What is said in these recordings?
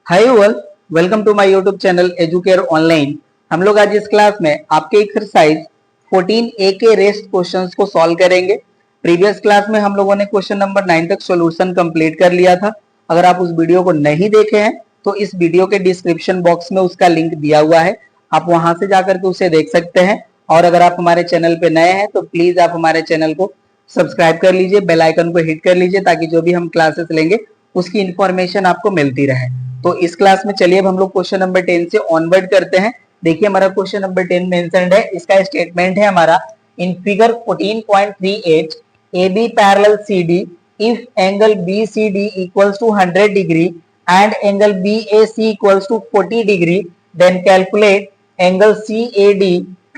Hi all, welcome to my YouTube channel Educare online. हम लोग आज इस क्लास में आपके एक्सरसाइज 14A के रेस्ट क्वेश्चंस को सॉल्व करेंगे। प्रीवियस क्लास में हम लोगों ने क्वेश्चन नंबर 9 तक सॉल्यूशन कंप्लीट कर लिया था। अगर आप उस वीडियो को नहीं देखे हैं तो इस वीडियो के डिस्क्रिप्शन बॉक्स में उसका लिंक दिया हुआ है, आप वहां से जाकर के उसे देख सकते हैं। और अगर आप हमारे चैनल पे नए हैं तो प्लीज आप हमारे चैनल को सब्सक्राइब कर लीजिए, बेल आइकन को हिट कर लीजिए ताकि जो भी हम क्लासेस लेंगे उसकी इंफॉर्मेशन आपको मिलती रहे। तो इस क्लास में चलिए अब हम लोग क्वेश्चन नंबर 10 से ऑनवर्ड करते हैं। देखिए हमारा क्वेश्चन नंबर 10 मेंशन्ड है। इसका स्टेटमेंट है हमारा in figure 14.38 AB parallel CD if angle BCD equals to 100 degree and angle BAC equals to 40 degree then calculate angle CAD,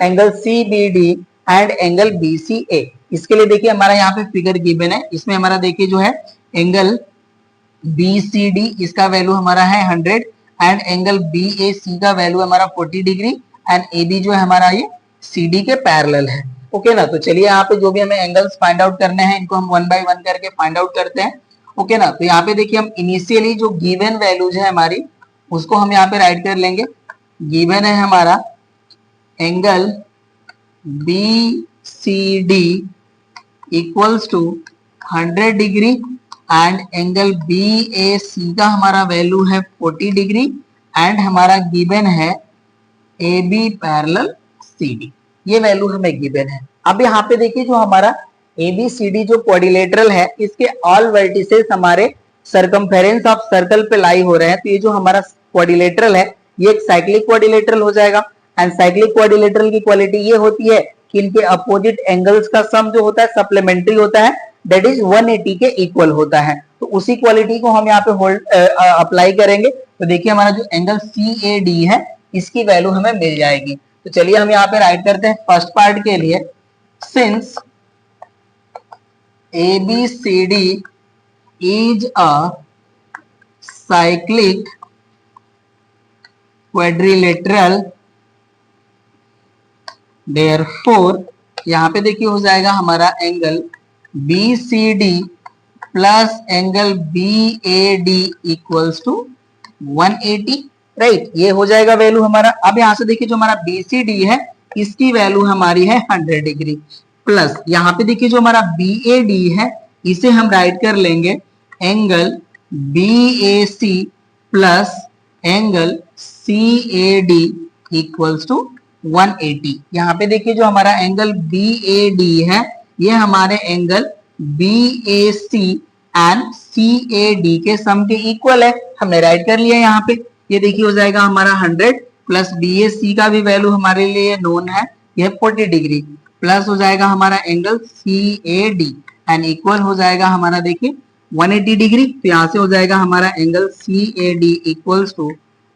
angle CBD and angle BCA। इसके लिए देखिए हमारा यहाँ पे फिगर गिवन है, इसमें हमारा देखिए जो है एंगल BCD इसका वैल्यू हमारा है 100 एंड एंगल BAC का वैल्यू हमारा 40 डिग्री एंड AB जो है हमारा ये CD के पैरेलल है। ओके ना, तो चलिए यहाँ पे जो भी हमें एंगल्स फाइंड आउट करने हैं इनको हम वन बाय वन करके फाइंड आउट करते हैं। ओके ना, तो यहाँ पे देखिए हम इनिशियली जो गिवन वैल्यूज है हमारी उसको हम यहाँ पे राइट कर लेंगे। गिवन है हमारा angle BCD equals to 100 degree and angle BAC का हमारा वैल्यू है 40 डिग्री एंड हमारा गिवन है AB पैरेलल CD, ये वैल्यू हमें गिवन है। अब यहाँ पे देखिए जो हमारा ABCD जो क्वाड्रिलेटरल है इसके ऑल वर्टिसेस हमारे सरकमफेरेंस ऑफ सर्कल पे लाई हो रहे हैं, तो ये जो हमारा क्वाड्रिलेटरल है ये एक साइक्लिक क्वाड्रिलेटरल हो जाएगा। एंड साइक्लिक क्वाड्रिलेटरल की क्वालिटी ये होती है कि इनके अपोजिट एंगल्स का सम जो होता है सप्लीमेंट्री होता है, दैट इज 180 के इक्वल होता है। तो उसी क्वालिटी को हम यहाँ पे होल्ड अप्लाई करेंगे। तो देखिए हमारा जो एंगल CAD है इसकी वैल्यू हमें मिल जाएगी। तो चलिए हम यहाँ पे राइट करते हैं फर्स्ट पार्ट के लिए, since ABCD is a cyclic quadrilateral therefore यहाँ पे देखिए हो जाएगा हमारा angle BCD plus angle BAD equals to 180, right, ये हो जाएगा वैल्यू हमारा। अब यहाँ से देखिए जो हमारा BCD है इसकी वैल्यू हमारी है 100 डिग्री प्लस यहाँ पे देखिए जो हमारा BAD है इसे हम राइट कर लेंगे angle BAC plus angle CAD equals to 180। यहाँ पे देखिए जो हमारा एंगल BAD है ये हमारे एंगल BAC एंड CAD के सम के इक्वल है, हमने राइट कर लिया यहाँ पे। ये देखिए हो जाएगा हमारा 100 प्लस BAC का भी वैल्यू हमारे लिए नोन है, यह 40 डिग्री प्लस हो जाएगा हमारा एंगल CAD एंड इक्वल हो जाएगा हमारा देखिए 180 डिग्री। तो यहाँ से हो जाएगा हमारा एंगल CAD इक्वल्स टू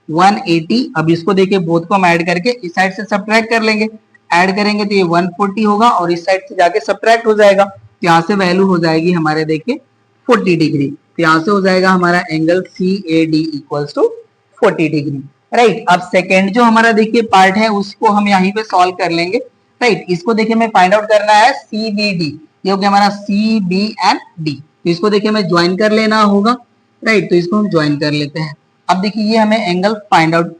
180। अब इसको देखिए बोथ को हम ऐड करके इस साइड से सब्ट्रैक्ट कर लेंगे, ऐड करेंगे तो ये 140 होगा और इस साइड से जाके सब्ट्रैक्ट हो जाएगा, तो यहाँ से वैल्यू हो जाएगी हमारे देखिए 40 डिग्री। तो यहाँ से हो जाएगा हमारा angle CAD equals to 40 degree, right. अब सेकेंड जो हमारा देखिए पार्ट है उसको हम यहीं पे सॉल्व कर लेंगे, राइट। इसको देखिए हमें फाइंड आउट करना है CBD, ये हो गया हमारा CB एंड D, तो इसको देखिए हमें ज्वाइन कर लेना होगा, राइट। तो इसको हम ज्वाइन कर लेते हैं। अब देखिए ये हमें angle find out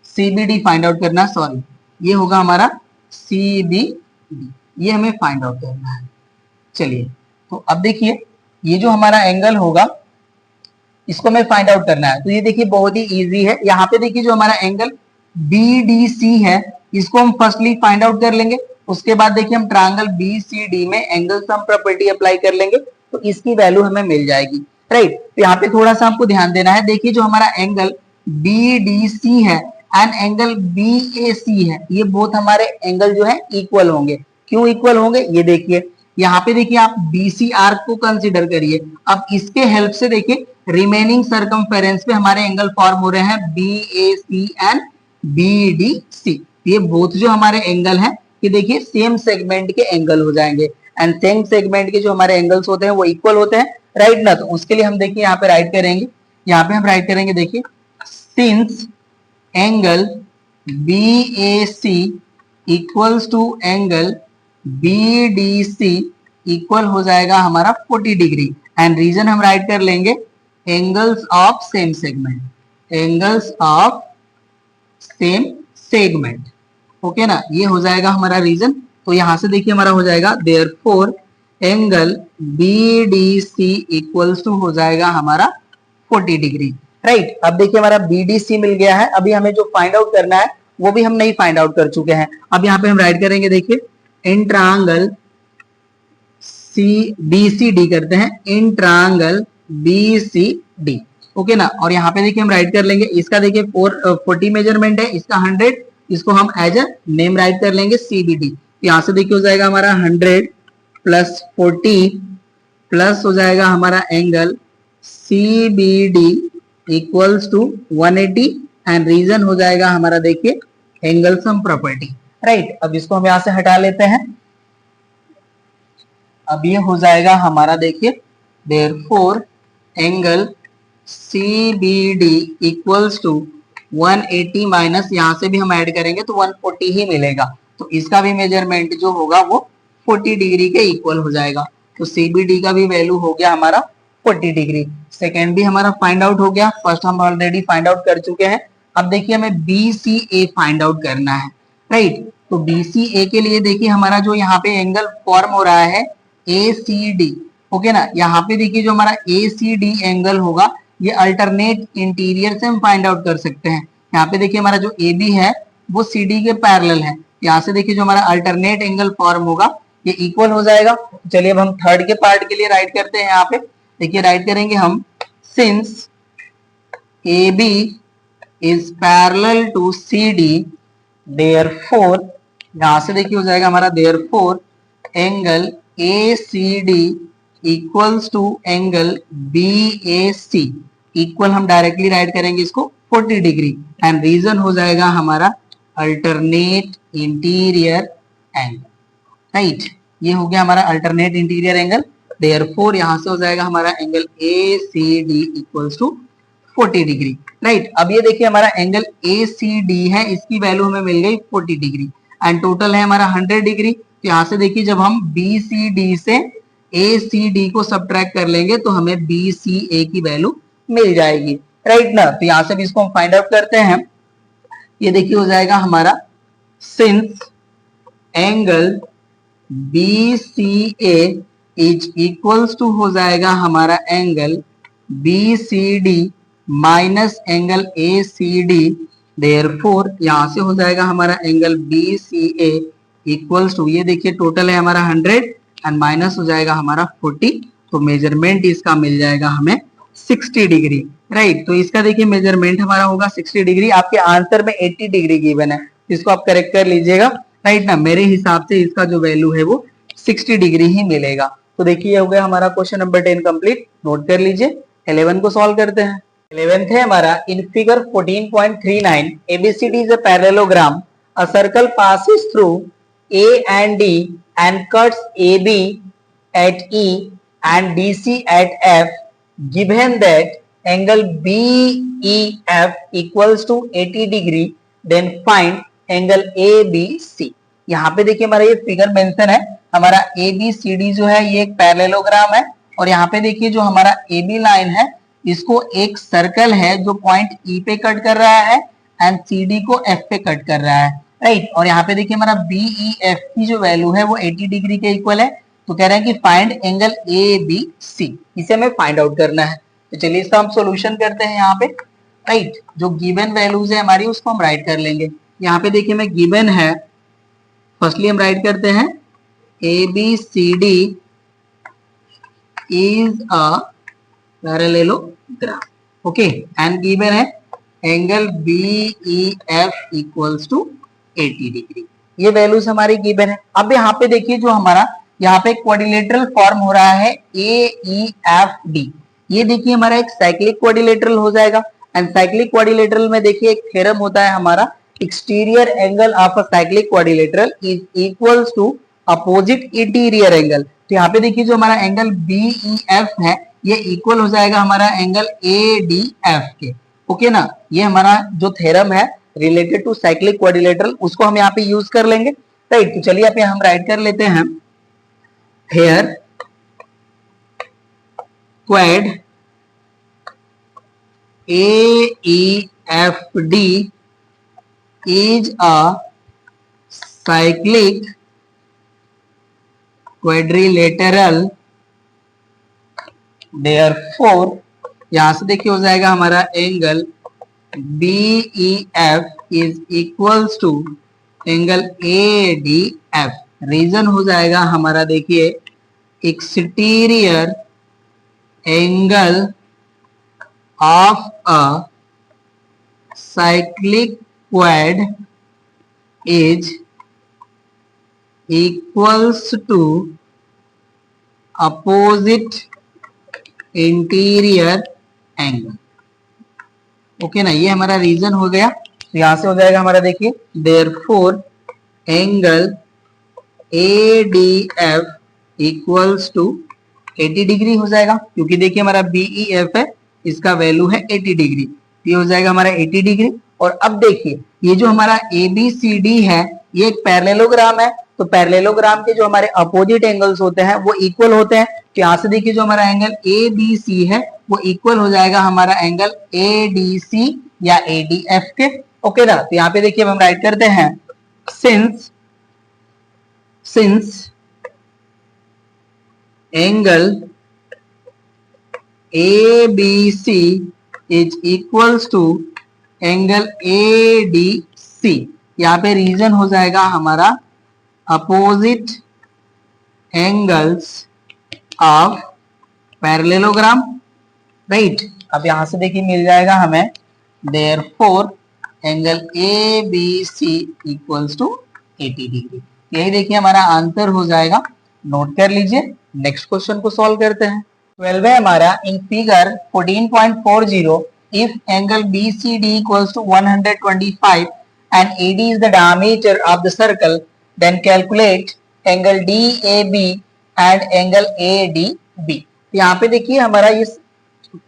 CBD find out करना, सॉरी ये होगा हमारा CBD, ये हमें फाइंड आउट करना है। चलिए तो अब देखिए ये जो हमारा एंगल होगा इसको हमें फाइंड आउट करना है, तो ये देखिए बहुत ही इजी है। यहाँ पे देखिए जो हमारा एंगल BDC है इसको हम फर्स्टली फाइंड आउट कर लेंगे, उसके बाद देखिए हम ट्रायंगल BCD में एंगल सम प्रॉपर्टी अप्लाई कर लेंगे तो इसकी वैल्यू हमें मिल जाएगी, राइट। तो यहाँ पे थोड़ा सा आपको ध्यान देना है, देखिए जो हमारा एंगल BDC है एंड एंगल BAC है ये बोथ हमारे एंगल जो है इक्वल होंगे। क्यों इक्वल होंगे, ये देखिए यहाँ पे देखिए आप BC आर्क को कंसीडर करिए। अब इसके हेल्प से देखिए रिमेनिंग सरकमफेरेंस पे हमारे एंगल फॉर्म हो रहे हैं BAC एंड BDC, ये बोथ जो हमारे एंगल हैं ये देखिए सेम सेगमेंट के एंगल हो जाएंगे एंड सेम सेगमेंट के जो हमारे एंगल्स होते हैं वो इक्वल होते हैं, राइट ना। तो उसके लिए हम देखिए यहाँ पे राइट करेंगे, यहाँ पे हम राइट करेंगे देखिए since angle BAC equals to angle BDC equal हो जाएगा हमारा 40 डिग्री एंड रीजन हम राइट कर लेंगे angles of same segment. Angles of same segment. Okay ना, ये हो जाएगा हमारा रीजन। तो यहां से देखिए हमारा हो जाएगा therefore angle BDC equals to हो जाएगा हमारा 40 डिग्री। राइट, अब देखिए हमारा BDC मिल गया है। अभी हमें जो फाइंड आउट करना है वो भी हम नहीं फाइंड आउट कर चुके हैं। अब यहाँ पे हम राइट करेंगे, देखिए इन ट्रायंगल BCD करते हैं, इन ट्रायंगल BCD। ओके ना, और यहाँ पे देखिए हम राइट कर लेंगे, इसका देखिए 40 मेजरमेंट है, इसका 100, इसको हम एज अ नेम राइट कर लेंगे CBD। यहाँ से देखिए हो जाएगा हमारा 100 प्लस 40 प्लस हो जाएगा हमारा angle CBD equals to 180 and reason हो जाएगा हमारा देखिए एंगल सम प्रॉपर्टी। राइट, अब इसको हम यहाँ से हटा लेते हैं। अब ये हो जाएगा हमारा देखिए therefore angle CBD equals to 180 minus यहाँ से भी हम ऐड करेंगे तो 140 ही मिलेगा। तो इसका भी मेजरमेंट जो होगा वो 40 डिग्री के इक्वल हो जाएगा। तो CBD का भी वैल्यू हो गया हमारा 40 डिग्री। सेकेंड भी हमारा फाइंड आउट हो गया, फर्स्ट हम ऑलरेडी फाइंड आउट कर चुके हैं। अब देखिए हमें BCA फाइंड आउट करना है। राइट, तो BCA के लिए देखिए हमारा जो यहाँ पे एंगल फॉर्म हो रहा है ACD। ओके ना, यहाँ पे देखिए जो हमारा ACD एंगल होगा ये अल्टरनेट इंटीरियर से हम फाइंड आउट कर सकते हैं। यहाँ पे देखिए हमारा जो AB है वो CD के पैरेलल है। यहाँ से देखिए जो हमारा अल्टरनेट एंगल फॉर्म होगा ये इक्वल हो जाएगा। चलिए अब हम थर्ड के पार्ट के लिए राइट करते हैं। यहाँ पे देखिए राइट करेंगे हम, since AB is parallel to CD therefore, यहां से देखिए हो जाएगा हमारा therefore angle ACD equals to angle BAC equal, हम डायरेक्टली राइट करेंगे इसको 40 डिग्री एंड रीजन हो जाएगा हमारा अल्टरनेट इंटीरियर एंगल। राइट, ये हो गया हमारा अल्टरनेट इंटीरियर एंगल। देयरफॉर यहां से हो जाएगा हमारा angle ACD equals to 40 degree. Right, अब ये देखिए हमारा एंगल ACD है, इसकी वैल्यू हमें मिल गई 40 डिग्री एंड टोटल है हमारा 100 डिग्री। तो यहाँ से देखिए जब हम BCD से ACD को सब्ट्रैक्ट कर लेंगे तो हमें BCA की वैल्यू मिल जाएगी। राइट ना, तो यहाँ से भी इसको हम फाइंड आउट करते हैं। ये देखिए हो जाएगा हमारा since angle BCA is equals to हो जाएगा हमारा angle BCD minus angle ACD, therefore यहां से हो जाएगा हमारा एंगल BCA इक्वल्स टू, ये देखिए टोटल है हमारा 100 एंड माइनस हो जाएगा हमारा 40। तो मेजरमेंट इसका मिल जाएगा हमें 60 डिग्री। राइट, तो इसका देखिए मेजरमेंट हमारा होगा 60 डिग्री। आपके आंसर में 80 डिग्री गिवन है, इसको आप करेक्ट कर लीजिएगा। राइट ना, मेरे हिसाब से इसका जो वैल्यू है वो 60 डिग्री ही मिलेगा। तो देखिए हो गया हमारा क्वेश्चन नंबर 10 कंप्लीट। नोट कर लीजिए। 11 को सॉल्व करते हैं। 11th है हमारा, in figure 14.39 ABCD is a parallelogram, a circle passes through A and D and cuts AB at E and DC at F, given that angle BEF equals to 80 degree, then find angle ABC। यहाँ पे देखिए हमारा ये figure mention है, हमारा ABCD जो है ये एक पैरेललोग्राम है और यहाँ पे देखिए जो हमारा AB लाइन है इसको एक सर्कल है जो पॉइंट E पे कट कर रहा है एंड CD को F पे कट कर रहा है। राइट, और यहाँ पे देखिए हमारा BEF की जो वैल्यू है वो 80 डिग्री के इक्वल है। तो कह रहे हैं कि फाइंड एंगल ABC, इसे हमें फाइंड आउट करना है। तो चलिए इसका हम सोल्यूशन करते हैं। यहाँ पे राइट, जो गिवन वैल्यूज है हमारी उसको हम राइट कर लेंगे। यहाँ पे देखिए मैं गिवन है, फर्स्टली हम राइट करते हैं ABCD is a parallelogram. Okay, and given है angle BEF equals to 80 degree. ये वैल्यूज हमारी गिवन है। अब यहाँ पे देखिए जो हमारा यहाँ पे क्वाड्रिलेटरल फॉर्म हो रहा है AEFD, ये देखिए हमारा एक साइक्लिक क्वाड्रिलेटरल हो जाएगा एंड साइक्लिक क्वाड्रिलेटरल में देखिए एक थ्योरम होता है हमारा, exterior angle of a cyclic quadrilateral is equals to opposite interior angle. तो यहाँ पे देखिए जो हमारा एंगल BEF है ये इक्वल हो जाएगा हमारा एंगल ADF के। ओके ना, ये हमारा जो थ्योरम है रिलेटेड टू साइक्लिक क्वाड्रिलेटरल उसको हम यहाँ पे यूज कर लेंगे। राइट, तो चलिए यहाँ पे हम राइट कर लेते हैं, here quad AEFD is a cyclic quadrilateral, therefore यहां से देखिए हो जाएगा हमारा angle BEF is equals to angle ADF। Reason हो जाएगा हमारा देखिए exterior angle of a cyclic quad is equals to opposite interior angle. Okay ना, ये हमारा रीजन हो गया। तो यहां से हो जाएगा हमारा देखिए therefore angle ADF equals to 80 degree हो जाएगा, क्योंकि देखिए हमारा BEF है, इसका वैल्यू है 80 डिग्री। ये हो जाएगा हमारा 80 डिग्री। और अब देखिए ये जो हमारा ABCD है ये एक पैरेललोग्राम है, तो पैरेललोग्राम के जो हमारे अपोजिट एंगल्स होते हैं वो इक्वल होते हैं। तो यहां से देखिए जो हमारा एंगल ABC है वो इक्वल हो जाएगा हमारा एंगल ADC या ADF के। ओके ना, तो यहाँ पे देखिए हम राइट करते हैं since angle ABC is equals to angle ADC, यहाँ पे रीजन हो जाएगा हमारा opposite angles of parallelogram, right. अब यहां से देखिए मिल जाएगा हमें therefore angle ABC equals to 80 degree. यही देखिए हमारा आंसर हो जाएगा, नोट कर लीजिए। नेक्स्ट क्वेश्चन को सॉल्व करते हैं। 12 है हमारा, in figure 14.40 if angle BCD equals to 125 and AD is the diameter of the circle, then calculate angle DAB and angle ADB। यहाँ पे देखिए हमारा ये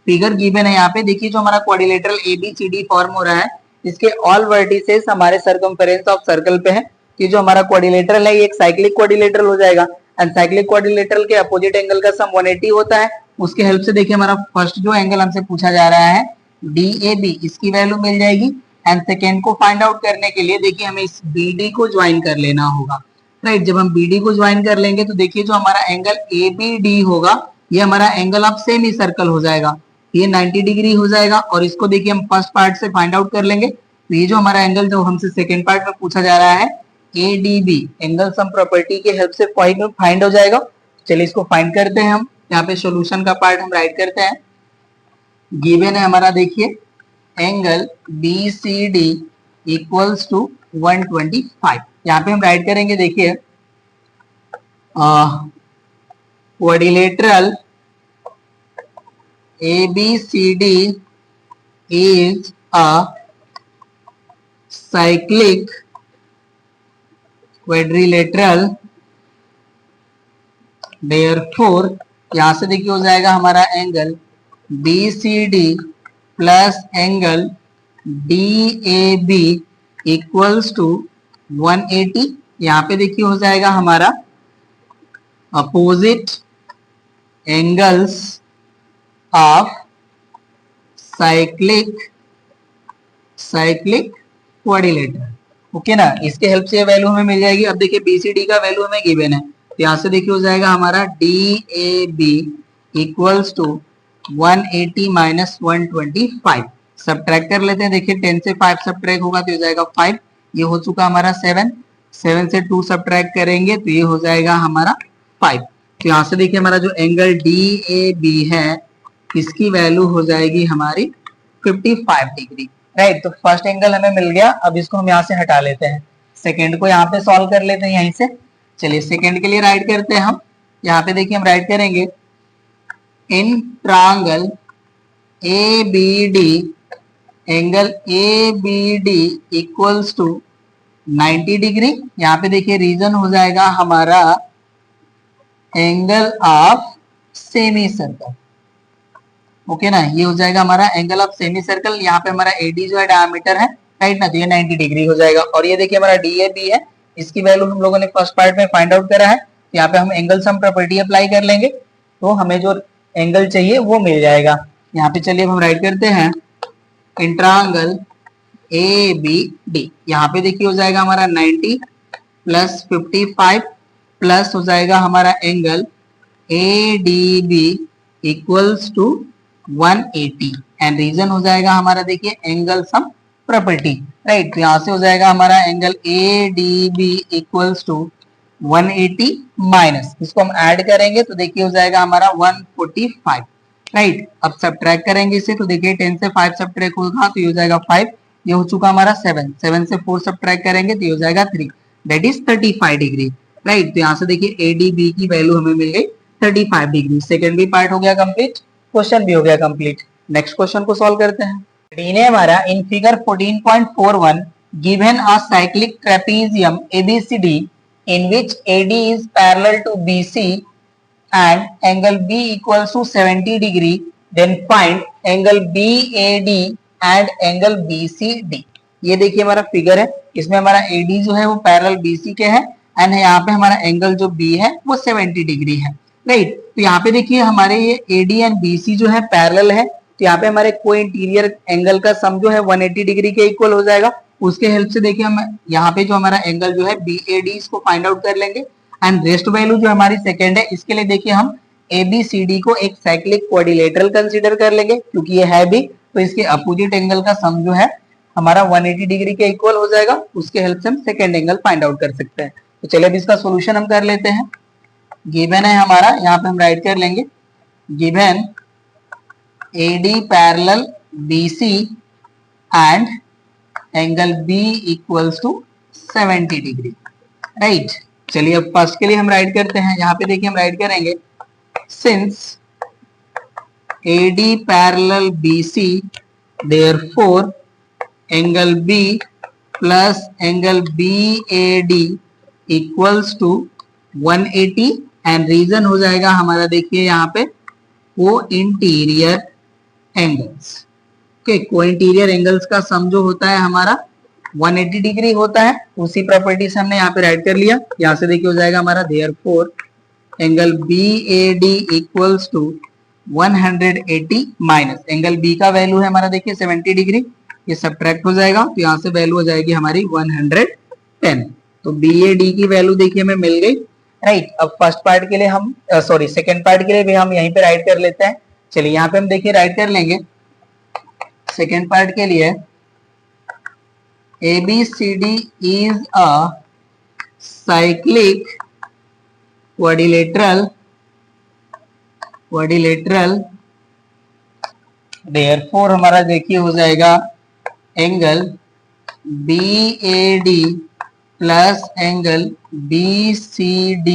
फिगर गिवन है, यहाँ पे देखिए जो हमारा क्वाड्रिलेटरल ABCD फॉर्म हो रहा है, इसके ऑल वर्टिसेस हमारे सर्कमफेरेंस ऑफ सर्कल पे है। ये जो हमारा क्वाड्रिलेटरल है ये एक साइक्लिक क्वाड्रिलेटरल हो जाएगा, एंड साइक्लिक क्वाड्रिलेटरल के अपोजिट एंगल का सम 180 होता है। उसके हेल्प से देखिए हमारा फर्स्ट जो एंगल हमसे पूछा जा रहा है DAB, इसकी वैल्यू मिल जाएगी। एंड सेकेंड को फाइंड आउट करने के लिए देखिए हमें इस BD को ज्वाइन कर लेना होगा, राइट। जब हम BD को ज्वाइन कर लेंगे तो देखिए जो हमारा एंगल ABD होगा ये हमारा एंगल ऑफ सेमी सर्कल हो जाएगा, ये 90 डिग्री हो जाएगा। और इसको देखिए हम फर्स्ट पार्ट से फाइंड आउट कर लेंगे, तो ये जो हमारा एंगल जो हमसे सेकेंड पार्ट में पूछा जा रहा है ADB एंगल सम प्रॉपर्टी के हेल्प से फाइंड हो जाएगा। चलिए इसको फाइंड करते हैं हम। यहाँ पे सॉल्यूशन का पार्ट हम राइट करते हैं। गिवन है हमारा देखिए एंगल BCD इक्वल्स टू 125। यहाँ पे हम राइट करेंगे देखिए quadrilateral ABCD is a cyclic quadrilateral, therefore यहां से देखिए हो जाएगा हमारा angle BCD plus angle DAB equals to 180। यहाँ पे देखिए हो जाएगा हमारा opposite angles of cyclic quadrilateral. Okay ना, इसके हेल्प से वैल्यू हमें मिल जाएगी। अब देखिए BCD का वैल्यू हमें गिवन है, तो यहाँ से देखिए हो जाएगा हमारा DAB equals to 180 minus 125। Subtract कर लेते हैं, देखिए 10 से 5 सब्ट्रैक्ट होगा तो हो जाएगा 5। ये हो चुका हमारा 7 से 2 सब्ट्रैक्ट करेंगे तो ये हो जाएगा हमारा 5। तो यहाँ से देखिए हमारा जो एंगल DAB है इसकी वैल्यू हो जाएगी हमारी 55 डिग्री, राइट। तो फर्स्ट एंगल हमें मिल गया। अब इसको हम यहाँ से हटा लेते हैं, सेकेंड को यहाँ पे सॉल्व कर लेते हैं यहीं से। चलिए सेकेंड के लिए राइट करते हैं हम। यहाँ पे देखिए हम राइट करेंगे in triangle ABD angle ABD equals to 90 degree. यहाँ पे देखिए रीजन हो जाएगा हमारा angle of semi circle. Okay ना, ये हो जाएगा हमारा एंगल ऑफ सेमी सर्कल। यहाँ पे हमारा AD जो है डायमीटर है, राइट ना, तो ये 90 डिग्री हो जाएगा। और ये देखिए हमारा DAB है, इसकी वैल्यू हम लोगों ने फर्स्ट पार्ट में फाइंड आउट करा है। यहाँ पे हम एंगल सम प्रॉपर्टी अप्लाई कर लेंगे तो हमें जो एंगल चाहिए वो मिल जाएगा। यहाँ पे चलिए हम राइट करते हैं in triangle A B D. यहाँ पे देखिए हो जाएगा हमारा 90 प्लस 55 प्लस हो जाएगा हमारा angle A D B equals to 180 and reason हो जाएगा हमारा देखिए एंगल सम प्रॉपर्टी, राइट। तो यहाँ से हो जाएगा हमारा angle A D B equals to 180 minus, इसको हम ऐड करेंगे तो देखिए हो जाएगा हमारा 145, राइट। अब सब्ट्रैक्ट करेंगे इसे तो देखिए 10 से 5 सब्ट्रैक्ट होगा तो ये हो जाएगा 5, ये हो चुका हमारा 7, 7 से 4 सब्ट्रैक्ट करेंगे तो ये हो जाएगा 3, दैट इज 35 डिग्री, राइट। तो यहाँ से देखिए ए डी बी की वैल्यू हमें मिल गई 35 डिग्री। सेकेंड भी पार्ट हो गया कंप्लीट, क्वेश्चन भी हो गया कंप्लीट। नेक्स्ट क्वेश्चन को सॉल्व करते हैं। ने हमारा in figure 14.41 given a cyclic trapezium ABCD in which AD is parallel to BC and angle B equals to 70 degree, then find angle BAD and angle BCD। ये देखिए हमारा figure है, इसमें हमारा AD जो है वो पैरेलल BC के है एंड यहाँ पे हमारा एंगल जो B है वो 70 डिग्री है, राइट। तो यहाँ पे देखिए हमारे ये AD एंड BC जो है पैरेलल है, तो यहाँ पे हमारे को इंटीरियर एंगल का सम जो है 180 डिग्री के इक्वल हो जाएगा। उसके हेल्प से देखिए हम यहाँ पे जो हमारा एंगल जो है BAD इसको फाइंड आउट कर लेंगे एंड रेस्ट वैल्यू जो हमारी सेकेंड है इसके लिए देखिए हम ABCD को एक साइक्लिक क्वाड्रिलेटरल कंसीडर कर लेंगे क्योंकि ये है भी, तो इसके अपोजिट एंगल का सम जो है हमारा 180 डिग्री के इक्वल हो जाएगा। उसके हेल्प से हम सेकेंड एंगल फाइंड आउट कर सकते हैं। तो चलिए अब इसका सोल्यूशन हम कर लेते हैं। गिवन है हमारा, यहाँ पे हम राइट कर लेंगे given AD parallel BC and angle B equals to 70 degree, right. चलिए अब फर्स्ट के लिए हम राइट करते हैं। यहाँ पे देखिए हम राइट करेंगे since AD parallel BC therefore angle B plus angle BAD equals to 180 and reason हो जाएगा हमारा देखिए यहाँ पे co interior angles, co interior angles का सम जो होता है हमारा 180 डिग्री होता है। उसी प्रॉपर्टी से हमने यहाँ पे राइट कर लिया। यहाँ से देखिए हो जाएगा हमारा therefore angle BAD equals to 180 minus angle B का वैल्यू है हमारा देखिए 70 डिग्री, ये सब्ट्रैक्ट हो जाएगा तो यहाँ से वैल्यू हो जाएगी हमारी 110। तो BAD की वैल्यू देखिए हमें मिल गई, राइट। अब फर्स्ट पार्ट के लिए हम सेकेंड पार्ट के लिए भी हम यहीं पे राइट कर लेते हैं। चलिए यहाँ पे हम देखिए राइट कर लेंगे सेकेंड पार्ट के लिए ABCD is a cyclic quadrilateral, therefore हमारा देखिए हो जाएगा angle BAD plus angle BCD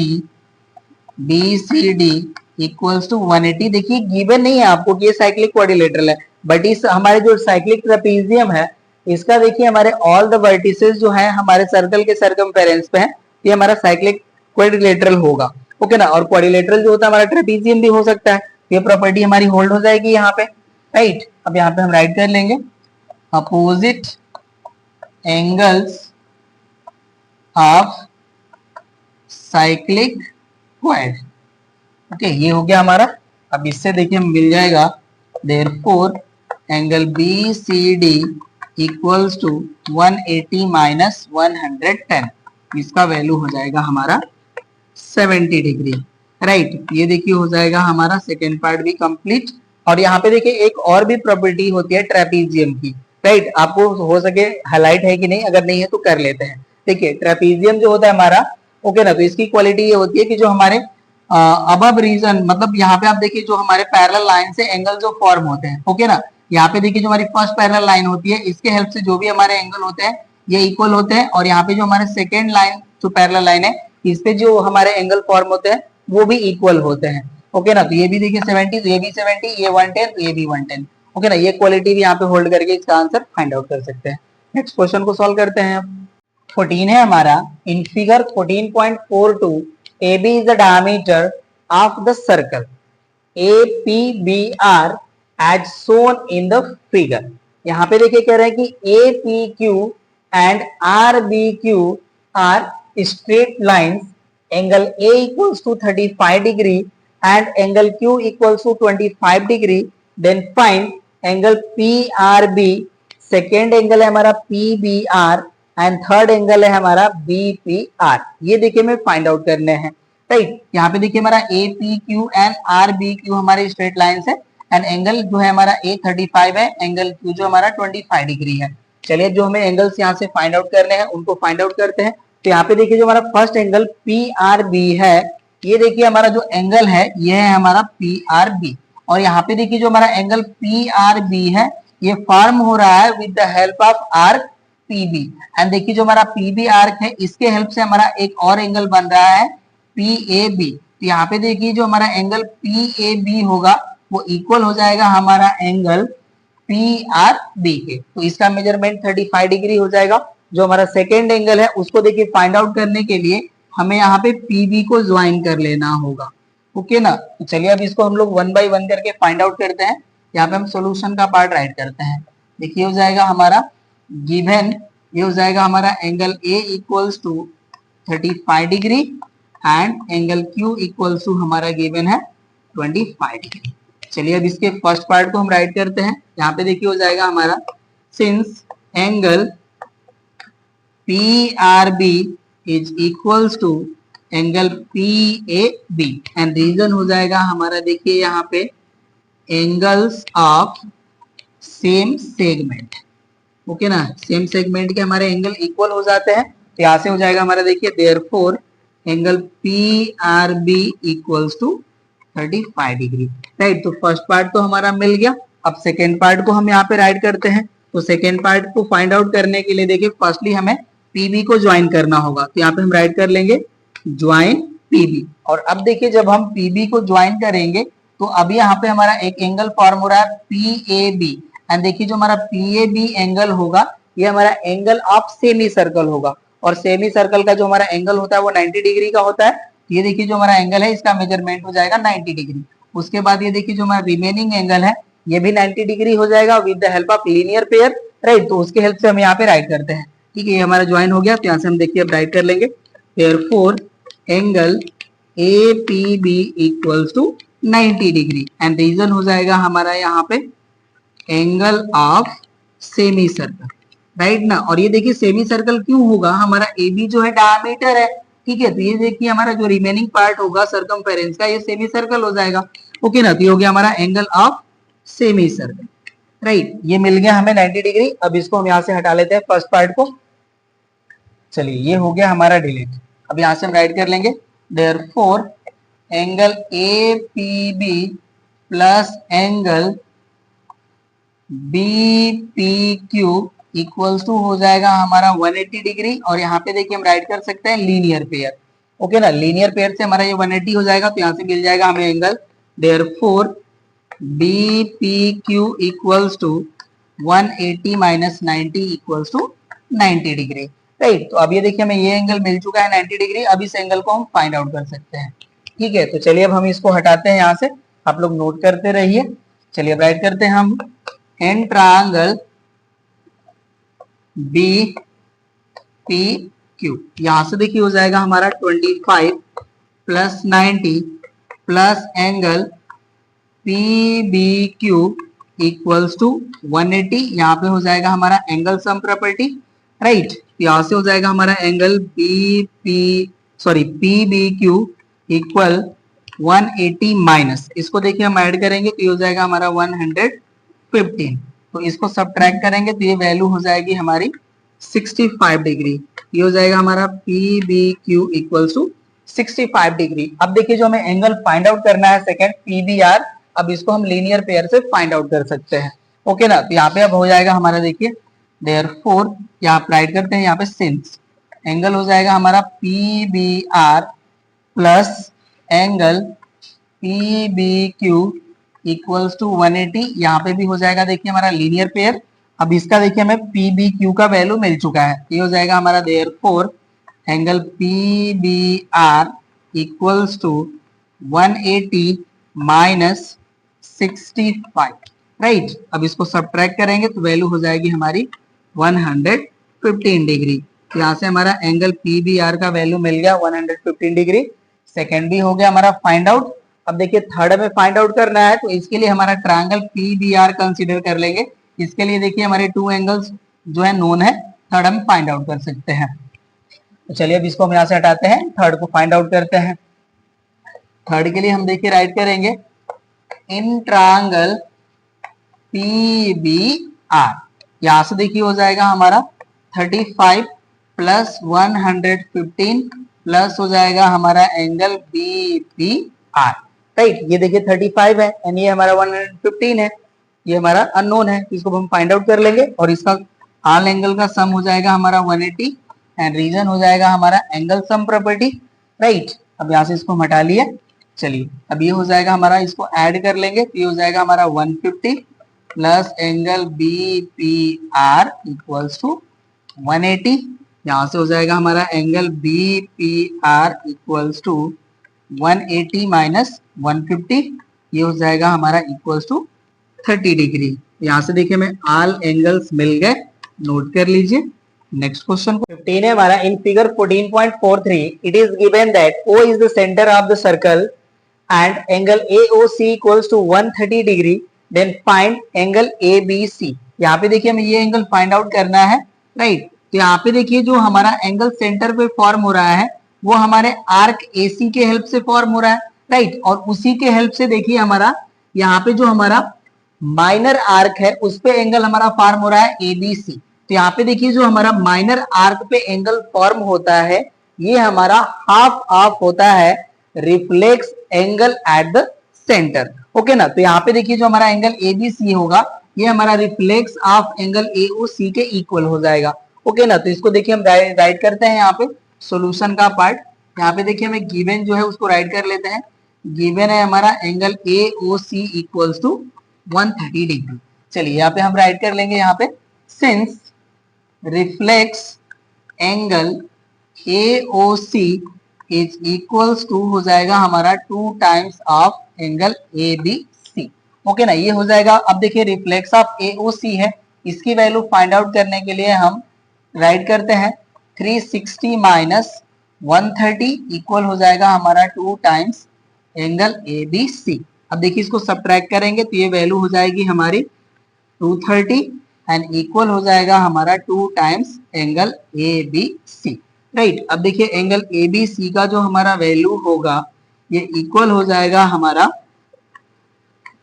equals to 180। देखिए गिवन नहीं है आपको कि ये साइक्लिक क्वाड्रिलेटरल है, बट इस हमारे जो साइक्लिक ट्रेपीजियम है इसका देखिए हमारे ऑल द वर्टिसेस जो है हमारे सर्कल के सर्कमफेरेंस पे है, ये हमारा साइक्लिक क्वाड्रिलेटरल होगा, ओके ना। और क्वाड्रिलेटरल जो होता है हमारा ट्रेपीजियम भी हो सकता है, ये प्रॉपर्टी हमारी होल्ड हो जाएगी यहाँ पे, राइट। अब यहाँ पे हम राइट कर लेंगे opposite angles of cyclic quad, okay ये हो गया हमारा। अब इससे देखिए हम मिल जाएगा therefore angle BCD equals to 180 minus 110, इसका वैल्यू हो जाएगा हमारा 70 डिग्री, राइट। ये देखिए हो जाएगा हमारा सेकेंड पार्ट भी कंप्लीट। और यहाँ पे देखिए एक और भी प्रॉपर्टी होती है ट्रेपीजियम की, राइट। आपको हो सके हाईलाइट है कि नहीं, अगर नहीं है तो कर लेते हैं। देखिए ट्रेपीजियम जो होता है हमारा, ओके ना, तो इसकी क्वालिटी ये होती है कि जो हमारे अबव रीजन, मतलब यहाँ पे आप देखिए जो हमारे पैरेलल लाइन से एंगल जो फॉर्म होते हैं, ओके ना, यहाँ पे देखिए जो हमारी फर्स्ट पैरेलल लाइन होती है इसके हेल्प से जो भी हमारे एंगल होते हैं ये इक्वल होते हैं, और यहाँ पे जो हमारे सेकेंड लाइन जो पैरेलल लाइन है इस पे जो हमारे एंगल फॉर्म होते हैं वो भी इक्वल होते हैं, ओके ना। तो ये भी देखिए 70, तो ये भी 70, ये 110, तो ये भी 110, ओके ना। ये क्वालिटी भी यहाँ पे होल्ड करके इसका आंसर फाइंड आउट कर सकते हैं। नेक्स्ट क्वेश्चन को सॉल्व करते हैं। 14 है हमारा, in figure 14.42 AB is the diameter of the circle APBR as shown in the figure। यहाँ पे देखिए कह रहे हैं कि APQ and RBQ are straight lines, angle A equals to 35 degree and angle Q equals to 25 degree, then find angle PRB second angle है हमारा P B R and third angle है हमारा बी पी आर। ये देखिए हमें find out करने हैं, right. यहाँ पे देखिए हमारा A P Q and R B Q हमारे स्ट्रेट लाइंस है एंड एंगल जो है हमारा ए 35 है, एंगल क्यू जो हमारा 25 डिग्री है। चलिए जो हमें एंगल्स यहाँ से फाइंड आउट करने हैं उनको फाइंड आउट करते हैं। तो यहाँ पे देखिए जो हमारा first angle P R B है, ये देखिए हमारा जो एंगल है ये है हमारा पी आर बी। और यहाँ पे देखिए जो हमारा एंगल पी आर बी है ये फॉर्म हो रहा है with the help of arc PB. And देखिए जो हमारा पीबी आर्क है इसके हेल्प से हमारा एक और एंगल बन रहा है पी ए बी। तो यहाँ पे देखिए जो हमारा एंगल पी ए बी होगा वो इक्वल हो जाएगा हमारा एंगल पी आर बी के। तो इसका मेजरमेंट 35 डिग्री हो जाएगा। जो हमारा सेकेंड एंगल है उसको देखिए फाइंड आउट करने के लिए हमें यहाँ पे पीबी को ज्वाइन कर लेना होगा, ओके ना। तो चलिए अब इसको हम लोग 1 बाय 1 करके फाइंड आउट करते हैं। यहाँ पे हम सोल्यूशन का पार्ट राइट करते हैं। देखिए हो जाएगा हमारा गिवन, ये हो जाएगा हमारा angle A equals to 35 degree and angle Q equals to हमारा गिवन है 25 डिग्री। चलिए अब इसके फर्स्ट पार्ट को हम राइट करते हैं। यहाँ पे देखिए हो जाएगा हमारा since angle P R B is equals to angle P A B and reason हो जाएगा हमारा देखिए यहाँ पे angles of same segment, okay ना। सेम सेगमेंट के हमारे एंगल इक्वल हो जाते हैं। तो यहाँ से हो जाएगा हमारा देखिए therefore angle P R B equals to 35 degree, right. तो फर्स्ट पार्ट तो हमारा मिल गया। अब सेकेंड पार्ट को हम यहाँ पे राइट करते हैं। तो सेकेंड पार्ट को फाइंड आउट करने के लिए देखिए फर्स्टली हमें पीबी को ज्वाइन करना होगा। तो यहाँ पे हम राइट कर लेंगे ज्वाइन पीबी। और अब देखिए जब हम पीबी को ज्वाइन करेंगे तो अभी यहाँ पे हमारा एक एंगल फॉर्म हो रहा है पी ए बी एंड देखिए जो हमारा पी ए बी एंगल होगा ये हमारा एंगल ऑफ सेमी सर्कल होगा। और सेमी सर्कल का जो हमारा एंगल होता है वो 90 डिग्री का होता है। ये देखिए जो हमारा एंगल है इसका मेजरमेंट हो जाएगा 90 डिग्री। उसके बाद ये देखिए जो हमारा रिमेनिंग एंगल है ये भी 90 डिग्री हो जाएगा with the help of linear pair, right. तो उसके हेल्प से हम यहाँ पे राइट करते हैं, ठीक है। ये हमारा ज्वाइन हो गया। तो यहाँ से हम देखिए अब राइट कर लेंगे therefore angle A P B equals to 90 degree and reason हो जाएगा हमारा यहाँ पे angle of semi circle, right ना। और ये देखिए सेमी सर्कल क्यों होगा, हमारा ए बी जो है डायमीटर है, ठीक है। तो ये देखिए हमारा जो रिमेनिंग पार्ट होगा सर्कमफेरेंस का ये सेमी सर्कल हो जाएगा, ओके ना। तो ये हो गया हमारा angle of semi circle, right. ये मिल गया हमें 90 डिग्री। अब इसको हम यहाँ से हटा लेते हैं फर्स्ट पार्ट को। चलिए ये हो गया हमारा डिलीट। अब यहाँ से हम राइट कर लेंगे therefore angle A P B plus angle B P Q equals to हो जाएगा हमारा 180 डिग्री। और यहाँ पे देखिए हम राइट कर सकते हैं लीनियर पेयर, ओके ना। लीनियर पेयर से हमारा ये 180 हो जाएगा। तो यहाँ से मिल जाएगा हमें angle therefore B P Q equals to 180 minus 90 equals to 90 degree, right. तो अब ये देखिए हमें ये एंगल मिल चुका है 90 डिग्री। अब इस एंगल को हम फाइंड आउट कर सकते हैं, ठीक है। तो चलिए अब हम इसको हटाते हैं यहाँ से, आप लोग नोट करते रहिए। चलिए अब राइट करते हैं हम in triangle B P Q. यहां से देखिए हो जाएगा हमारा 25 plus 90 plus angle P B Q equals to 180। यहाँ पे हो जाएगा हमारा एंगल सम प्रॉपर्टी, राइट। यहाँ से हो जाएगा हमारा angle P B Q equal 180 minus, इसको देखिए हम ऐड करेंगे तो ये हो जाएगा हमारा 115। तो इसको सब्ट्रैक्ट करेंगे तो ये वैल्यू हो जाएगी हमारी 65 डिग्री। ये हो जाएगा हमारा P B Q equals to 65 degree. अब देखिए जो हमें एंगल फाइंड आउट करना है सेकंड पी बी आर, अब इसको हम लीनियर पेयर से फाइंड आउट कर सकते हैं, ओके ना। तो यहाँ पे अब हो जाएगा हमारा देखिए देयरफॉर यहाँ राइट करते हैं यहाँ पे सिंस एंगल हो जाएगा हमारा P B R plus angle P B Q equals to 180। यहाँ पे भी हो जाएगा देखिए हमारा लीनियर पेयर। अब इसका देखिए हमें पी बी क्यू का वैल्यू मिल चुका है। ये हो जाएगा हमारा therefore angle P B R equals to 180 minus 65, right. अब इसको सब्ट्रैक्ट करेंगे तो वैल्यू हो जाएगी हमारी 115 डिग्री। यहाँ से हमारा एंगल पी बी आर का वैल्यू मिल गया 115 डिग्री। सेकेंड भी हो गया हमारा फाइंड आउट। अब देखिए थर्ड में फाइंड आउट करना है तो इसके लिए हमारा triangle P B R consider कर लेंगे। इसके लिए देखिए हमारे 2 एंगल्स जो है नोन है, थर्ड हम फाइंड आउट कर सकते हैं। तो चलिए अब इसको हम यहाँ से हटाते हैं, थर्ड को फाइंड आउट करते हैं। थर्ड के लिए हम देखिए राइट करेंगे इन ट्रायंगल PBR। यहां से देखिए हो जाएगा हमारा 35 प्लस 115 प्लस हो जाएगा हमारा एंगल BPR। राइट, ये देखिए 35 है एंड ये हमारा 115 है, ये हमारा अननोन है, इसको हम फाइंड आउट कर लेंगे और इसका ऑल एंगल का सम हो जाएगा हमारा 180 एंड रीजन हो जाएगा हमारा एंगल सम प्रॉपर्टी। राइट, अब यहाँ से इसको हटा लिया। चलिए अब ये हो जाएगा हमारा, इसको ऐड कर लेंगे तो ये हो जाएगा हमारा 150 plus angle BPR equals to 180। यहाँ से हो जाएगा हमारा angle BPR equals to 180 minus 150, ये हो जाएगा हमारा इक्वल्स टू 30 डिग्री। यहाँ से देखिए मैं ऑल एंगल्स मिल गए, नोट कर लीजिए। नेक्स्ट क्वेश्चन 15 है हमारा, in figure 14.43 it is given that O is the centre of the circle and angle AOC equals to 130 degree, then find angle ABC। यहाँ पे देखिए हमें ये एंगल फाइंड आउट करना है। राइट, तो यहाँ पे देखिए जो हमारा एंगल सेंटर पे फॉर्म हो रहा है वो हमारे आर्क AC के हेल्प से फॉर्म हो रहा है। राइट, और उसी के हेल्प से देखिए हमारा यहाँ पे जो हमारा माइनर आर्क है उस पे एंगल हमारा फॉर्म हो रहा है ABC। तो यहाँ पे देखिए जो हमारा माइनर आर्क पे एंगल फॉर्म होता है ये हमारा हाफ ऑफ होता है reflex angle at the centre. Okay ना, तो यहाँ पे देखिए जो हमारा एंगल ABC होगा ये हमारा रिफ्लेक्स ऑफ एंगल AOC के इक्वल हो जाएगा। ओके ना, तो इसको देखिए हम राइट करते हैं यहाँ पे सॉल्यूशन का पार्ट। यहाँ पे देखिए हमें गिवन जो है उसको राइट कर लेते हैं। गिवन है हमारा angle AOC equals to 130 degree. चलिए यहाँ पे हम राइट कर लेंगे, यहाँ पे since reflex angle AOC is equals to हो जाएगा हमारा 2 times of angle ABC। Okay ना, ये हो जाएगा। अब देखिए रिफ्लेक्स ऑफ AOC है, इसकी वैल्यू फाइंड आउट करने के लिए हम राइट करते हैं 360 माइनस 130 इक्वल हो जाएगा हमारा 2 टाइम्स एंगल ABC। अब देखिए इसको सब्ट्रैक्ट करेंगे तो ये वैल्यू हो जाएगी हमारी 230 एंड इक्वल हो जाएगा हमारा 2 टाइम्स एंगल ABC। राइट, अब देखिए एंगल ABC का जो हमारा वैल्यू होगा ये इक्वल हो जाएगा हमारा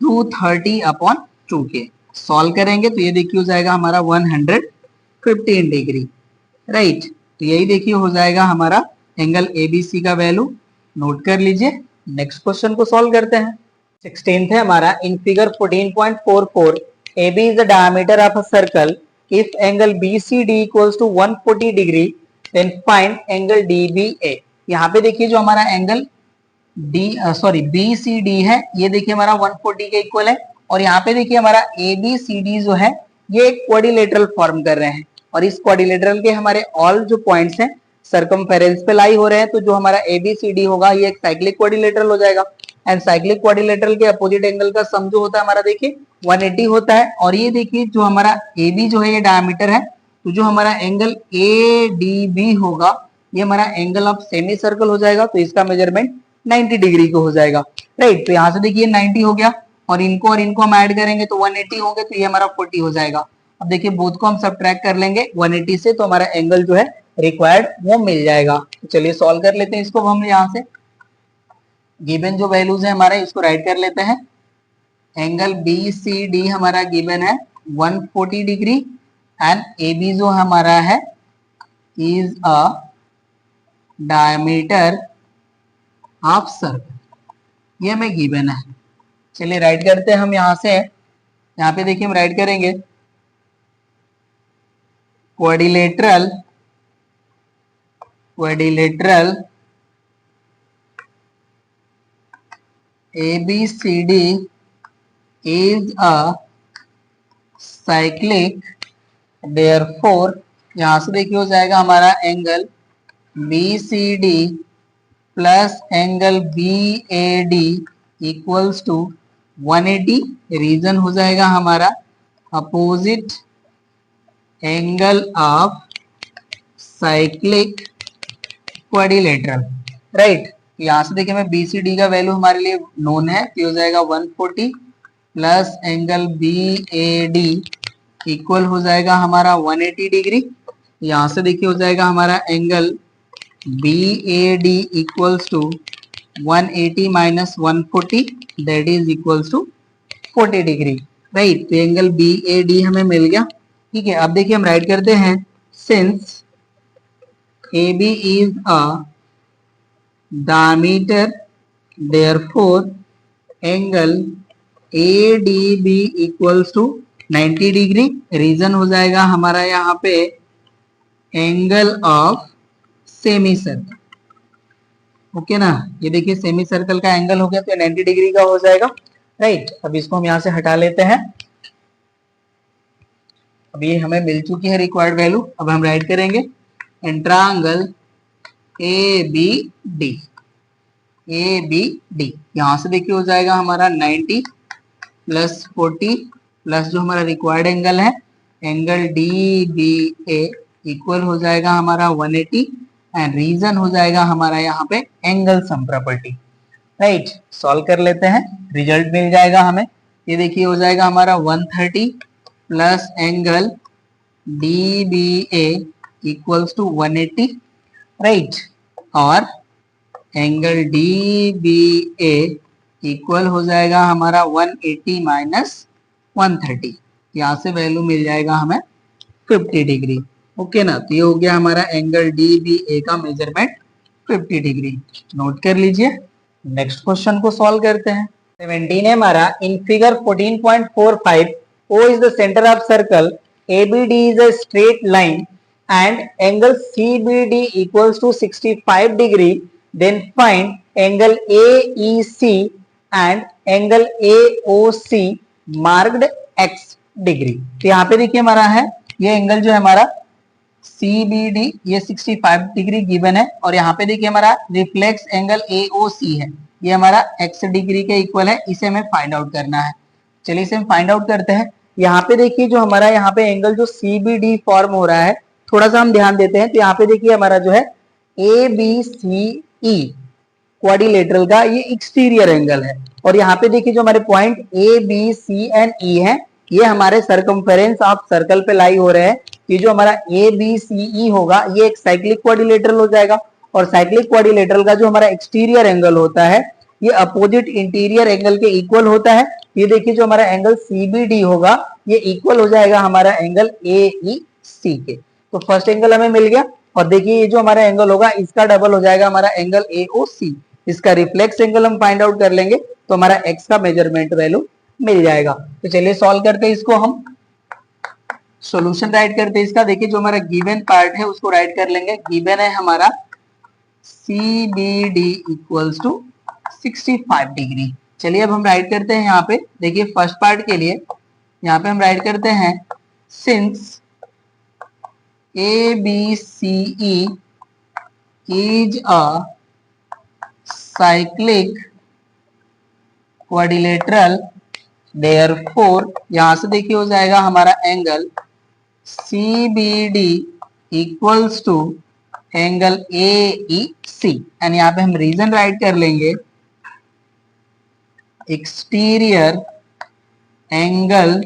230 अपॉन 2 के। सॉल्व करेंगे तो ये देखिए हो जाएगा हमारा 115 डिग्री। राइट, तो यही देखिए हो जाएगा हमारा एंगल ABC का वैल्यू, नोट कर लीजिए। नेक्स्ट क्वेश्चन को सॉल्व करते हैं। 16th है हमारा, in figure 14.44 AB is the diameter of a circle if angle BCD equals to 140 degree then find angle DBA। यहाँ पे देखिए जो हमारा एंगल BCD है ये देखिए हमारा 140 के इक्वल है और यहाँ पे देखिए हमारा ABCD जो है ये एक क्वाड्रिलेटरल फॉर्म कर रहे हैं और इस क्वाड्रिलेटरल के हमारे ऑल जो पॉइंट्स हैं सर्कमफेरेंस पे लाई हो रहे हैं, तो जो हमारा ABCD होगा ये एक साइक्लिक क्वाड्रिलेटरल हो जाएगा एंड साइक्लिक क्वाड्रिलेटरल के अपोजिट एंगल का सम जो होता है हमारा देखिए 180 होता है। और ये देखिए जो हमारा AB जो है ये डायमीटर है, तो जो हमारा एंगल ADB होगा ये हमारा एंगल ऑफ सेमी सर्कल हो जाएगा, तो इसका मेजरमेंट 90 डिग्री को हो जाएगा। राइट, तो यहाँ से देखिए 90 हो गया और इनको हम ऐड करेंगे तो 180 होंगे, तो ये हमारा 40 हो जाएगा। अब देखिए बोथ को हम सब्ट्रैक्ट कर लेंगे 180 से, तो हमारा एंगल जो है रिक्वायर्ड वो मिल जाएगा। तो चलिए सॉल्व कर लेते हैं इसको हम। यहाँ से गिवन जो वैल्यूज है हमारे इसको राइट कर लेते हैं। एंगल BCD हमारा गिवन है 140 डिग्री एंड AB जो हमारा है is a diameter of circle, ये हमें गिवन है। चलिए राइट करते हैं हम यहाँ से। यहाँ पे देखिए हम राइट करेंगे quadrilateral ABCD is a cyclic, therefore यहाँ से देखिए हो जाएगा हमारा angle BCD plus angle BAD equals to 180। Reason हो जाएगा हमारा opposite angle of cyclic quadrilateral. Right, यहाँ से देखिए मैं BCD का वैल्यू हमारे लिए नोन है, तो हो जाएगा 140 प्लस एंगल BAD इक्वल हो जाएगा हमारा 180 डिग्री। यहां से देखिए हो जाएगा हमारा angle B A D equals to 180 minus 140 that is equals to 40 degree. Right, तो एंगल बी ए डी हमें मिल गया। ठीक है, अब देखिए हम राइट करते हैं, since A B is a diameter, therefore angle A D B equals to 90 degree. Reason हो जाएगा हमारा यहाँ पे angle of semi circle. Okay ना, ये देखिए सेमी सर्कल का एंगल हो गया तो 90 डिग्री का हो जाएगा। राइट, अब इसको हम यहाँ से हटा लेते हैं। अब ये हमें मिल चुकी है रिक्वायर्ड वैल्यू। अब हम राइट करेंगे triangle A B D. A B D यहां से देखिए हो जाएगा हमारा 90 प्लस 40 प्लस जो हमारा रिक्वायर्ड एंगल है angle D B A equal हो जाएगा हमारा 180 एंड रीजन हो जाएगा हमारा यहाँ पे angle sum property. Right, solve कर लेते हैं, रिजल्ट मिल जाएगा हमें। ये देखिए हो जाएगा हमारा 130 plus angle D B A equals to 180। Right, और angle D B A equal हो जाएगा हमारा 180 माइनस 130। यहाँ से वैल्यू मिल जाएगा हमें 50 डिग्री। ओके ना, तो ये हो गया हमारा एंगल डी बी ए का मेजरमेंट 50 डिग्री। नोट कर लीजिए। नेक्स्ट क्वेश्चन को सॉल्व करते हैं। 17 है हमारा, in figure 14.45 O is the center of circle, ABD is a straight line and angle CBD equals to 65 degree, then find angle AEC and angle AOC marked X degree। तो यहाँ पे देखिए हमारा है ये एंगल जो है हमारा CBD ये 65 डिग्री गिवन है और यहाँ पे देखिए हमारा रिफ्लेक्स एंगल AOC है, ये हमारा x डिग्री के इक्वल है। इसे हमें फाइंड आउट करना है। चलिए इसे हम फाइंड आउट करते हैं। यहाँ पे देखिए जो हमारा यहाँ पे एंगल जो CBD फॉर्म हो रहा है, थोड़ा सा हम ध्यान देते हैं तो यहाँ पे देखिए हमारा जो है ABCE क्वाड्रिलेटरल का ये एक्सटीरियर एंगल है और यहाँ पे देखिए जो हमारे पॉइंट ABC एंड E है ये हमारे सरकमफेरेंस ऑफ सर्कल पे लाई हो रहे हैं। ये जो हमारा ABCE होगा ये एक साइक्लिक क्वाड्रिलेटरल हो जाएगा और साइक्लिक क्वाड्रिलेटरल का जो हमारा एक्सटीरियर एंगल होता है ये अपोजिट इंटीरियर एंगल के इक्वल होता है। ये देखिए जो हमारा एंगल CBD होगा ये इक्वल हो जाएगा हमारा एंगल AEC के। तो फर्स्ट एंगल हमें मिल गया और देखिए ये जो हमारा एंगल होगा इसका डबल हो जाएगा हमारा एंगल AOC। इसका रिफ्लेक्स एंगल हम फाइंड आउट कर लेंगे तो हमारा x का मेजरमेंट वैल्यू मिल जाएगा। तो चलिए सॉल्व करते हैं इसको, हम सॉल्यूशन राइट करते हैं इसका। देखिए जो हमारा गिवन पार्ट है उसको राइट कर लेंगे। गिवन है हमारा CBD इक्वल्स टू 65 डिग्री। चलिए अब हम राइट करते हैं यहाँ पे। देखिए फर्स्ट पार्ट के लिए यहाँ पे हम राइट करते हैं since ABCE is a cyclic quadrilateral, therefore यहाँ से देखिए हो जाएगा हमारा angle CBD equals to angle AEC and यहाँ पे हम रीजन राइट कर लेंगे exterior angle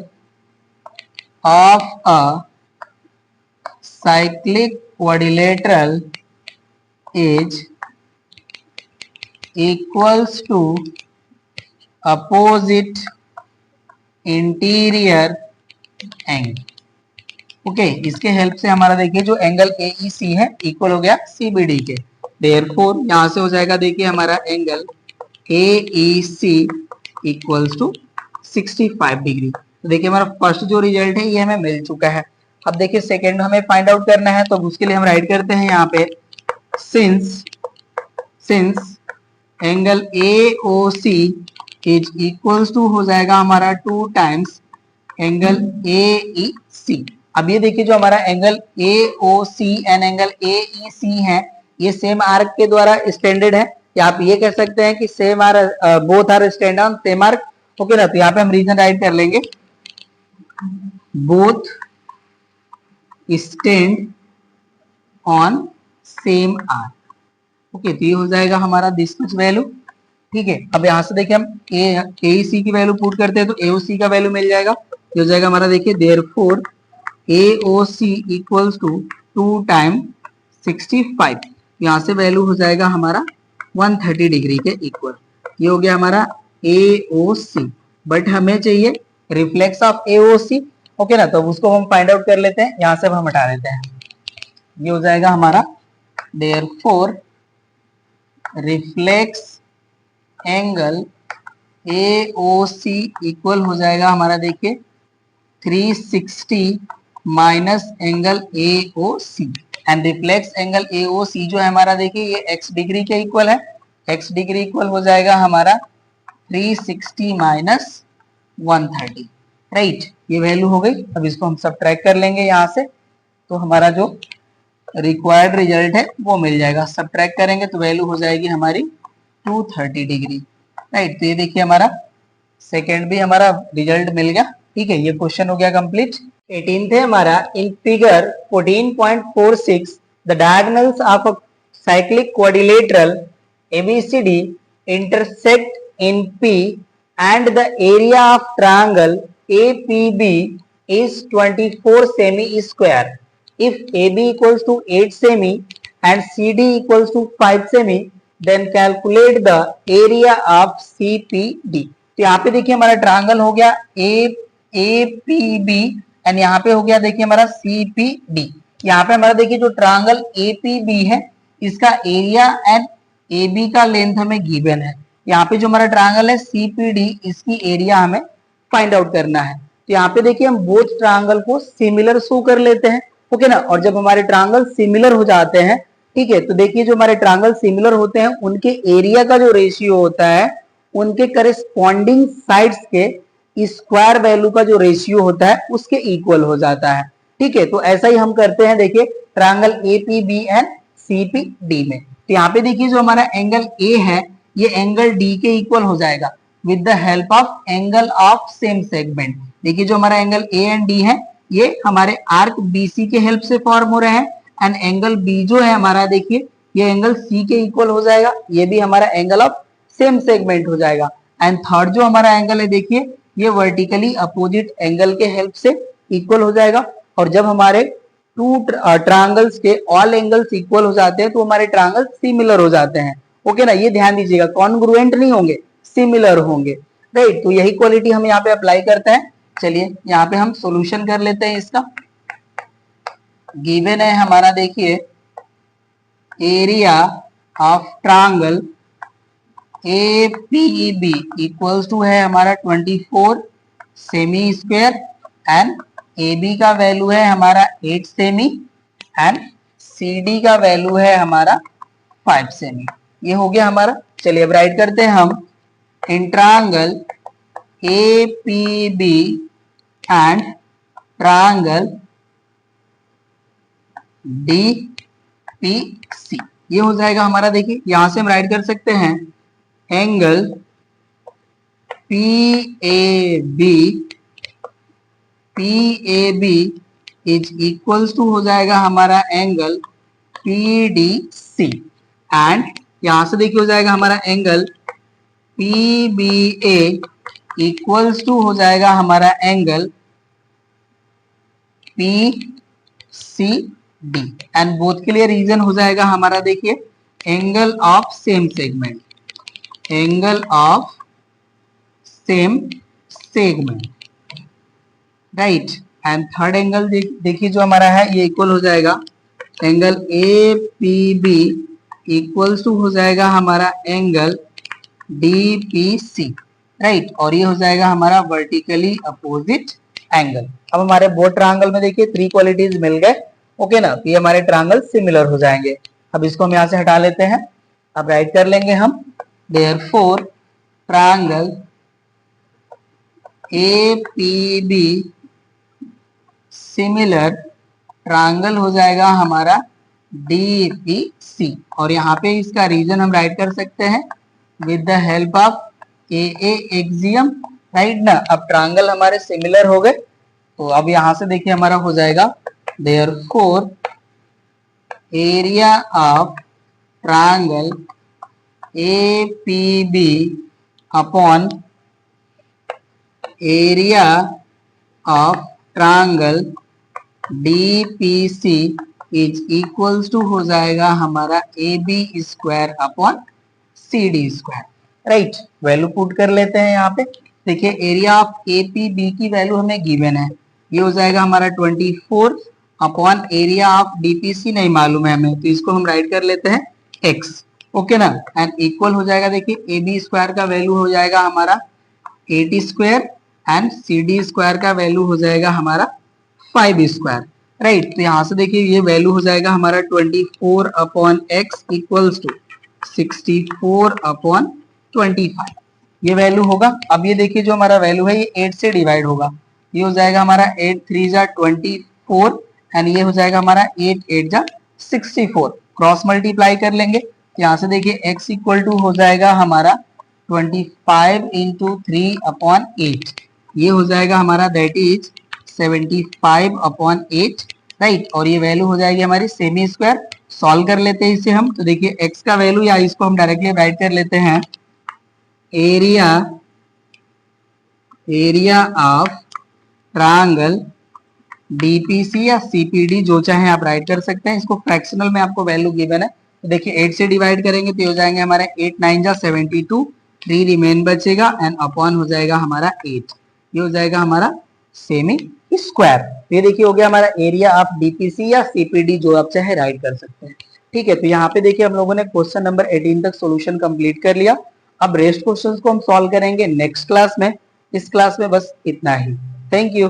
of a cyclic quadrilateral is equals to opposite interior angle। Okay, इसके हेल्प से हमारा देखिए जो एंगल AEC है इक्वल हो गया CBD के। देयरफॉर यहां से हो जाएगा देखिए हमारा angle AEC equals to 65 degree. तो देखिए हमारा फर्स्ट जो रिजल्ट है ये हमें मिल चुका है। अब देखिए सेकेंड हमें फाइंड आउट करना है तो उसके लिए हम राइट करते हैं यहाँ पे since angle AOC is equals to हो जाएगा हमारा 2 टाइम्स एंगल AEC। अब ये देखिए जो हमारा angle AOC and angle AEC है ये सेम आर्क के द्वारा स्टैंडर्ड है, या आप ये कह सकते हैं कि same are both are stand on same arc. Okay ना, तो यहाँ पे हम रीजन राइट कर लेंगे both stand on same arc. Okay, तो ये हो जाएगा हमारा दिस मच वैल्यू। ठीक है, अब यहां से देखिए हम AEC की वैल्यू पुट करते हैं तो AOC का वैल्यू मिल जाएगा ये हो जाएगा हमारा देखिए therefore AOC equals to 2 time 65, यहाँ से वैल्यू हो जाएगा हमारा 130 डिग्री के इक्वल। ये हो गया हमारा AOC, बट हमें चाहिए रिफ्लेक्स ऑफ AOC, ओके ना, तो उसको हम फाइंड आउट कर लेते हैं, यहाँ से हम हटा लेते हैं। ये हो जाएगा हमारा therefore reflex angle AOC equal हो जाएगा हमारा देखिए 360 minus angle AOC, and reflex angle AOC जो है हमारा देखिए ये x डिग्री के इक्वल है, x डिग्री इक्वल हो जाएगा हमारा 360 माइनस 130, राइट। ये वैल्यू हो गई। अब इसको हम सब्ट्रैक्ट कर लेंगे यहाँ से, तो हमारा जो रिक्वायर्ड रिजल्ट है वो मिल जाएगा। सब्ट्रैक्ट करेंगे तो वैल्यू हो जाएगी हमारी 230 डिग्री, राइट। तो ये देखिए हमारा सेकेंड भी हमारा रिजल्ट मिल गया, ठीक है। ये क्वेश्चन हो गया कंप्लीट। 18th है हमारा, in figure 14.46 the diagonals of a cyclic quadrilateral ABCD intersect in P and the area of triangle APB is 24 semi square. If AB equals to 8 semi and CD equals to 5 semi, then calculate the area of CPD. तो यहाँ पे देखिए हमारा triangle हो गया APB and यहाँ पे हो गया देखिए हमारा CPD। यहाँ पे हमारा देखिए जो ट्रायंगल APB है इसका एरिया एंड AB का लेंथ हमें गिवन है। यहाँ पे जो हमारा ट्रायंगल है CPD इसकी एरिया हमें फाइंड आउट करना है। तो यहाँ पे देखिए हम बोथ ट्रायंगल को सिमिलर शो कर लेते हैं, ओके ना। और जब हमारे ट्रायंगल सिमिलर हो जाते हैं, ठीक है, तो देखिए जो हमारे ट्रायंगल सिमिलर होते हैं उनके एरिया का जो रेशियो होता है उनके करेस्पॉन्डिंग साइड्स के स्क्वायर वैल्यू का जो रेशियो होता है उसके इक्वल हो जाता है, ठीक है। तो ऐसा ही हम करते हैं देखिए ट्रायंगल APB एंड CPD में। तो यहाँ पे देखिए जो हमारा एंगल A है ये एंगल D के इक्वल हो जाएगा with the help of angle of same segment. देखिए जो हमारा एंगल A एंड D है ये हमारे आर्क BC के हेल्प से फॉर्म हो रहे हैं, एंड एंगल B जो है हमारा देखिए ये एंगल C के इक्वल हो जाएगा, ये भी हमारा एंगल ऑफ सेम सेगमेंट हो जाएगा। एंड थर्ड जो हमारा एंगल है देखिए ये वर्टिकली अपोजिट एंगल के हेल्प से इक्वल हो जाएगा। और जब हमारे टू ट्रायंगल्स के ऑल एंगल्स इक्वल हो जाते हैं तो हमारे ट्रायंगल सिमिलर हो जाते हैं, ओके ना। ये ध्यान दीजिएगा, कॉन्ग्रुएंट नहीं होंगे, सिमिलर होंगे, राइट। तो यही क्वालिटी हम यहाँ पे अप्लाई करते हैं। चलिए यहाँ पे हम सॉल्यूशन कर लेते हैं इसका। गिवन है हमारा देखिए area of triangle APB equals to है हमारा 24 सेमी स्क्वायर एंड AB का वैल्यू है हमारा 8 सेमी एंड CD का वैल्यू है हमारा 5 सेमी। ये हो गया हमारा। चलिए अब राइट करते हैं हम in triangle APB and triangle DPC। ये हो जाएगा हमारा, देखिए यहां से हम राइट कर सकते हैं angle PAB is equals to हो जाएगा हमारा एंगल PDC, एंड यहां से देखिए हो जाएगा हमारा एंगल PBA इक्वल्स टू हो जाएगा हमारा एंगल PCD, एंड बोथ के लिए रीजन हो जाएगा हमारा देखिए angle of same segment, angle of same segment, right. And third angle देखिए जो हमारा है ये इक्वल हो जाएगा एंगल APB इक्वल्स टू हो जाएगा हमारा एंगल DPC, राइट। और ये हो जाएगा हमारा वर्टिकली अपोजिट एंगल। अब हमारे बोथ ट्रायंगल में देखिए 3 क्वालिटीज मिल गए, ओके ना। ये हमारे ट्रायंगल सिमिलर हो जाएंगे। अब इसको हम यहाँ से हटा लेते हैं। अब राइट कर लेंगे हम therefore triangle APB similar triangle हो जाएगा हमारा DPC, और यहाँ पे इसका रीजन हम राइट कर सकते हैं with the help of AA axiom, right ना। अब ट्रायंगल हमारे सिमिलर हो गए, तो अब यहाँ से देखिए हमारा हो जाएगा therefore area of triangle APB upon area of triangle DPC is equals to हो जाएगा हमारा AB square upon CD square. Right, value put कर लेते हैं यहाँ पे। देखिए एरिया ऑफ APB की वैल्यू हमें गिवन है, ये हो जाएगा हमारा 24 अपॉन एरिया ऑफ DPC नहीं मालूम है हमें, तो इसको हम राइट कर लेते हैं x। ओके ना, एंड इक्वल हो जाएगा, देखिए AB स्क्वायर का वैल्यू हो जाएगा हमारा 80 स्क्वायर एंड CD स्क्वायर का वैल्यू हो जाएगा हमारा 5 स्क्वायर। राइट, तो यहाँ से देखिए ये वैल्यू हो जाएगा हमारा 24 upon x equals to 64 upon 25, ये वैल्यू होगा। अब ये देखिए जो हमारा वैल्यू है ये 8 से डिवाइड होगा, ये हो जाएगा हमारा 8 3 जा 24 एंड ये हो जाएगा हमारा 8 8 जा 64, क्रॉस मल्टीप्लाई कर लेंगे। यहाँ से देखिए x इक्वल टू हो जाएगा हमारा 25 इंटू 3 अपॉन 8, ये हो जाएगा हमारा दैट इज 75 अपॉन 8। राइट, और ये वैल्यू हो जाएगी हमारी सेमी स्क्वायर। सॉल्व कर लेते हैं इसे हम, तो देखिए x का वैल्यू या इसको हम डायरेक्टली राइट कर लेते हैं, एरिया ऑफ ट्रायंगल DPC या CPD जो चाहे आप राइट कर सकते हैं। इसको फ्रैक्शनल में आपको वैल्यू गिवन है, तो देखिए 8 से डिवाइड करेंगे तो हो जाएंगे हमारे 8 9 जा 72, 3 रिमेन बचेगा एंड अपॉन हो जाएगा हमारा 8, ये हो जाएगा हमारा सेमी स्क्वायर। ये देखिए हो गया हमारा एरिया ऑफ DPC या CPD जो आप चाहे राइट कर सकते हैं। ठीक है, तो यहाँ पे देखिए हम लोगों ने क्वेश्चन नंबर 18 तक सॉल्यूशन कंप्लीट कर लिया। अब रेस्ट क्वेश्चंस को हम सॉल्व करेंगे नेक्स्ट क्लास में। इस क्लास में बस इतना ही। Thank you.